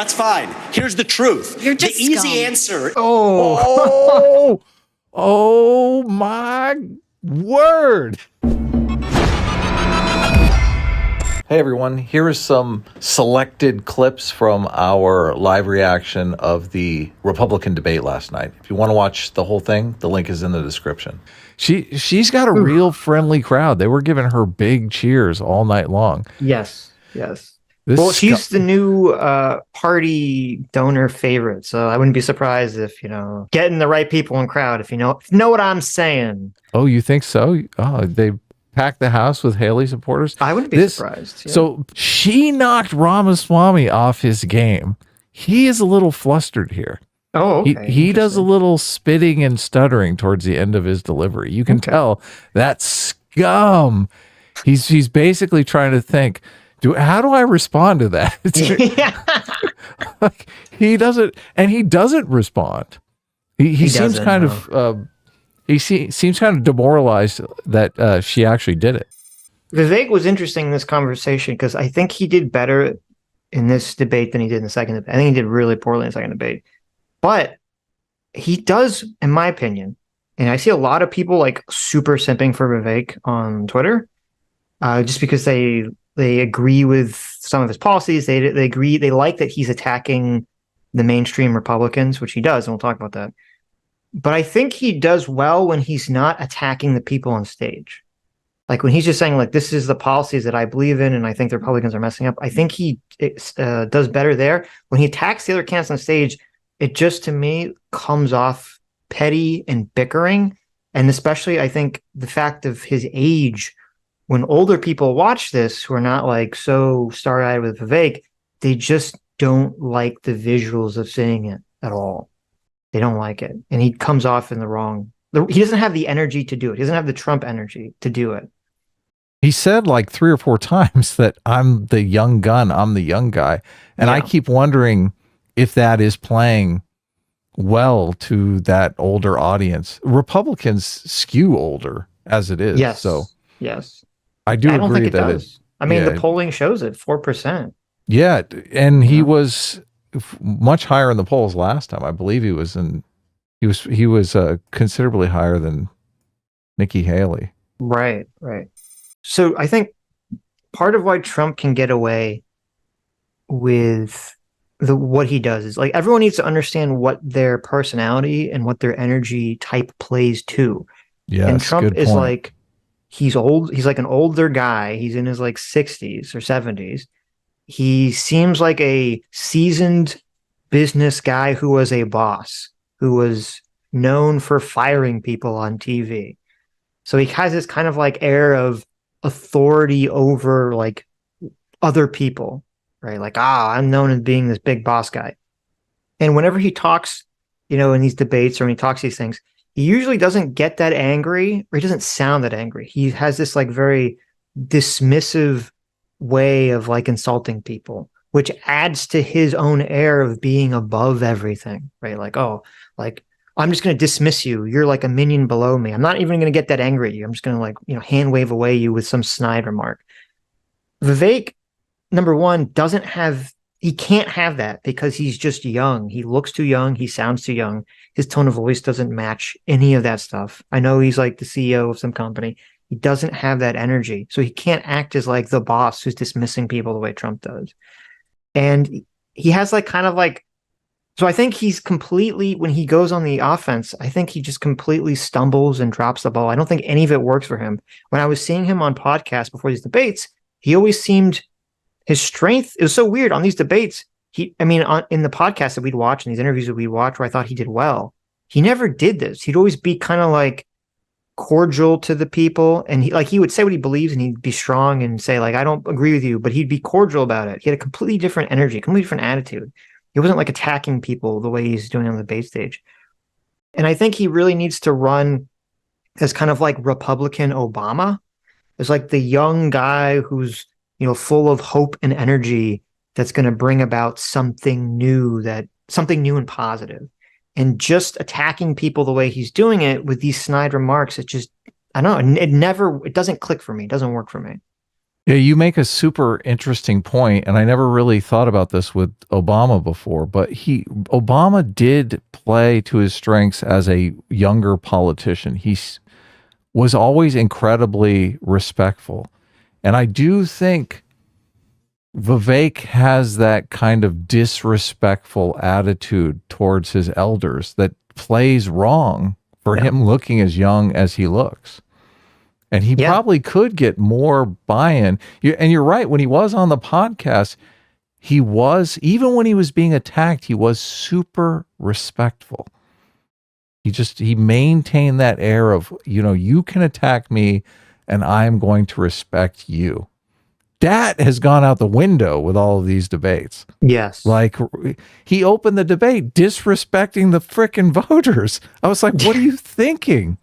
That's fine. Here's the truth. You're just the easy scum. answer. Oh my word. Hey everyone, here are some selected clips from our live reaction of the Republican debate last night. If you want to watch the whole thing, the link is in the description. She's got a real friendly crowd. They were giving her big cheers all night long. Yes. Well, she's the new party donor favorite, so I wouldn't be surprised if, getting the right people in crowd, if you know what I'm saying. Oh, you think so? Oh, they packed the house with Haley supporters? I wouldn't be surprised. Yeah. So she knocked Ramaswamy off his game. He is a little flustered here. Oh, okay. He does a little spitting and stuttering towards the end of his delivery. You can tell that scum. He's basically trying to think, how do I respond to that? Like, he doesn't respond. He seems kind of seems kind of demoralized that she actually did it. Vivek was interesting in this conversation because I think he did better in this debate than he did in the second debate. I think he did really poorly in the second debate. But he does, in my opinion, and I see a lot of people like super simping for Vivek on Twitter, just because they agree with some of his policies. They agree, they like that he's attacking the mainstream Republicans, which he does, and we'll talk about that. But I think he does well when he's not attacking the people on stage. Like when he's just saying, like, this is the policies that I believe in and I think the Republicans are messing up. I think he does better there. When he attacks the other candidates on stage, it just, to me, comes off petty and bickering. And especially, I think, the fact of his age, when older people watch this who are not like so starry-eyed with Vivek, they just don't like the visuals of seeing it at all. They don't like it. And he comes off in the wrong. He doesn't have the energy to do it. He doesn't have the Trump energy to do it. He said like 3 or 4 times that I'm the young gun, I'm the young guy. And I keep wondering if that is playing well to that older audience. Republicans skew older as it is. Yes. So yes. I don't agree think it does. I mean, the polling shows it, 4%. Yeah. And he was much higher in the polls last time. I believe he was considerably higher than Nikki Haley. Right. So I think part of why Trump can get away with what he does is, like, everyone needs to understand what their personality and what their energy type plays to. Yeah. And Trump is like, he's old. He's like an older guy. He's in his like 60s or 70s. He seems like a seasoned business guy who was a boss, who was known for firing people on TV. So he has this kind of like air of authority over like other people, right? Like, I'm known as being this big boss guy. And whenever he talks, in these debates or when he talks these things, he usually doesn't get that angry, or he doesn't sound that angry. He has this like very dismissive way of like insulting people, which adds to his own air of being above everything, right? Like, I'm just going to dismiss you. You're like a minion below me. I'm not even going to get that angry at you. I'm just going to like, hand wave away you with some snide remark. Vivek, number one, he can't have that because he's just young. He looks too young. He sounds too young. His tone of voice doesn't match any of that stuff. I know he's like the CEO of some company. He doesn't have that energy. So he can't act as like the boss who's dismissing people the way Trump does. And he has like kind of like, so I think he's completely, when he goes on the offense, I think he just completely stumbles and drops the ball. I don't think any of it works for him. When I was seeing him on podcasts before these debates, he always seemed, his strength, it was so weird on these debates. In the podcasts that we'd watch and these interviews that we'd watch where I thought he did well, he never did this. He'd always be kind of like cordial to the people. And he would say what he believes and he'd be strong and say like, I don't agree with you, but he'd be cordial about it. He had a completely different energy, completely different attitude. He wasn't like attacking people the way he's doing on the debate stage. And I think he really needs to run as kind of like Republican Obama, as like the young guy who's, full of hope and energy that's going to bring about something new and positive. And just attacking people the way he's doing it with these snide remarks, it just, I don't know, it doesn't click for me. It doesn't work for me. Yeah, you make a super interesting point, and I never really thought about this with Obama before, but Obama did play to his strengths as a younger politician. Was always incredibly respectful. And I do think Vivek has that kind of disrespectful attitude towards his elders that plays wrong for him looking as young as he looks. And he probably could get more buy-in. And you're right, when he was on the podcast, even when he was being attacked, he was super respectful. He maintained that air of, you can attack me and I'm going to respect you. That has gone out the window with all of these debates. Yes. Like, he opened the debate disrespecting the frickin' voters. I was like, what are you thinking?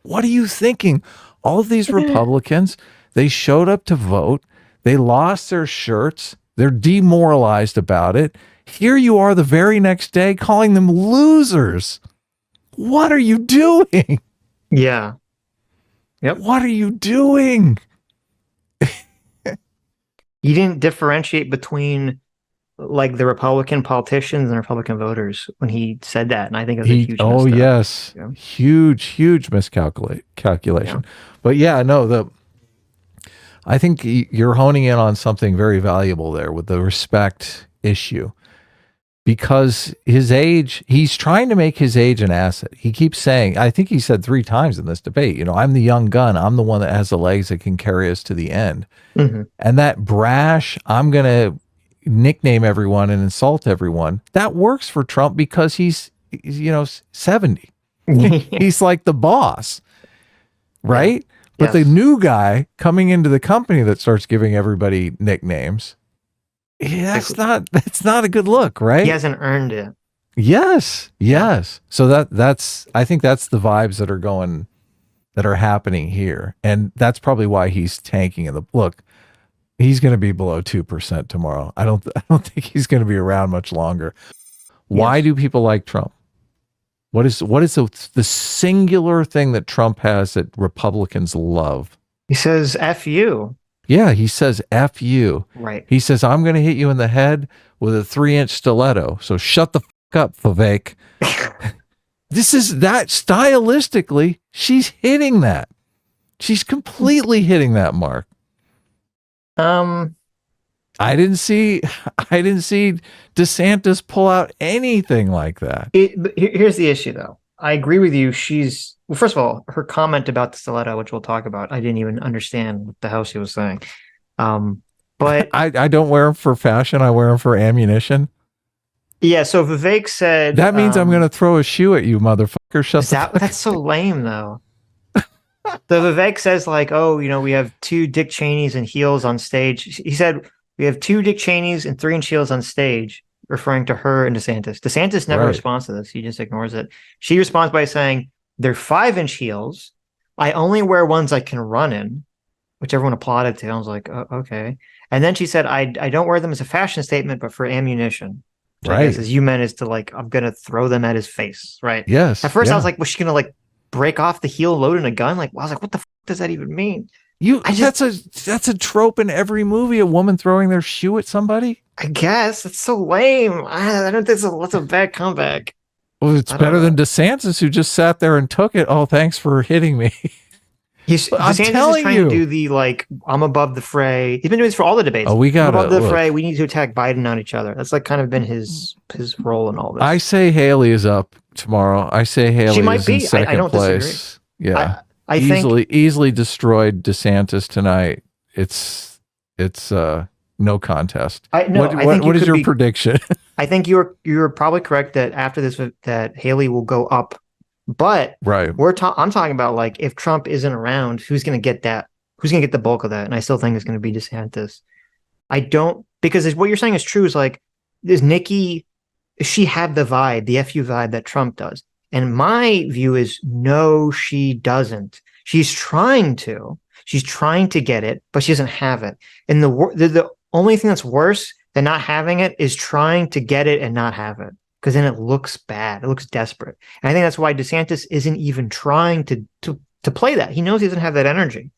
What are you thinking? All of these Republicans, they showed up to vote. They lost their shirts. They're demoralized about it. Here you are the very next day calling them losers. What are you doing? Yeah. Yep. What are you doing? He didn't differentiate between like the Republican politicians and Republican voters when he said that, and I think it was a huge misstep. Yes. Yeah. Huge miscalculation. Yeah. But yeah, no, I think you're honing in on something very valuable there with the respect issue. Because his age, he's trying to make his age an asset. He keeps saying, I think he said 3 times in this debate, I'm the young gun. I'm the one that has the legs that can carry us to the end. Mm-hmm. And that brash, I'm going to nickname everyone and insult everyone, that works for Trump because he's 70. He's like the boss, right? Yeah. But the new guy coming into the company that starts giving everybody nicknames, that's not a good look, right? He hasn't earned it. Yes. So that's I think that's the vibes that are happening here, and that's probably why he's tanking. Look, he's going to be below 2% tomorrow. I don't think he's going to be around much longer. Why do people like Trump? What is the singular thing that Trump has that Republicans love? He says F you. Yeah, he says F you. Right. He says, I'm going to hit you in the head with a 3-inch stiletto. So shut the fuck up, Vivek. This is that stylistically, she's hitting that. She's completely hitting that mark. I didn't see DeSantis pull out anything like that. Here's the issue, though. I agree with you. Well, first of all, her comment about the stiletto, which we'll talk about, I didn't even understand what the hell she was saying. But I don't wear them for fashion. I wear them for ammunition. Yeah. So Vivek said that means I'm going to throw a shoe at you, motherfucker. That's so lame, though. The Vivek says like, oh, we have 2 Dick Cheneys and heels on stage. He said we have 2 Dick Cheneys and 3-inch heels on stage, referring to her and DeSantis. DeSantis never responds to this. He just ignores it. She responds by saying, they're 5-inch heels. I only wear ones I can run in, which everyone applauded to. I was like, oh, okay. And then she said, I don't wear them as a fashion statement, but for ammunition. Which I guess, as you meant, is to like, I'm going to throw them at his face. Right. Yes. At first I was like, was she going to like break off the heel loading a gun? Like, I was like, what the f does that even mean? That's a trope in every movie, a woman throwing their shoe at somebody. I guess it's so lame. I don't think that's a bad comeback. Well, it's better than DeSantis, who just sat there and took it. Oh, thanks for hitting me. DeSantis is trying to do the like, I'm above the fray. He's been doing this for all the debates. Oh, I'm above the fray. We need to attack Biden on each other. That's like kind of been his role in all this. I say Haley is up tomorrow. I say Haley is in second I don't place. Disagree. Yeah, I think easily destroyed DeSantis tonight. It's no contest. What is your prediction? I think you're probably correct that after this that Haley will go up, but I'm talking about like if Trump isn't around, who's going to get that? Who's going to get the bulk of that? And I still think it's going to be DeSantis. Because what you're saying is true. Is like, does Nikki? Does she have the vibe, the FU vibe that Trump does? And my view is no, she doesn't. She's trying to get it, but she doesn't have it. And the only thing that's worse than not having it is trying to get it and not have it, because then it looks bad. It looks desperate. And I think that's why DeSantis isn't even trying to play that. He knows he doesn't have that energy.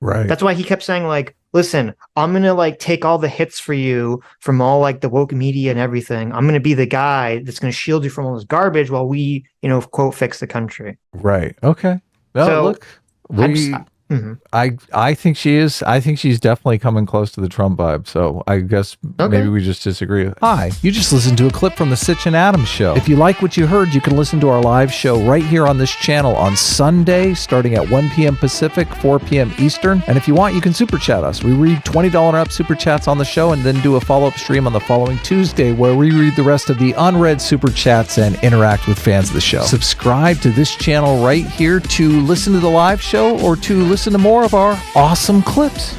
Right. That's why he kept saying, like, listen, I'm going to like take all the hits for you from all like the woke media and everything. I'm going to be the guy that's going to shield you from all this garbage while we, quote, fix the country. Right. Okay. No, So, look, I think she is. I think she's definitely coming close to the Trump vibe. So I guess maybe we just disagree. Hi, you just listened to a clip from the Sitch Adam Show. If you like what you heard, you can listen to our live show right here on this channel on Sunday, starting at 1 p.m. Pacific, 4 p.m. Eastern. And if you want, you can super chat us. We read $20 and up super chats on the show, and then do a follow-up stream on the following Tuesday where we read the rest of the unread super chats and interact with fans of the show. Subscribe to this channel right here to listen to the live show or to listen to more of our awesome clips.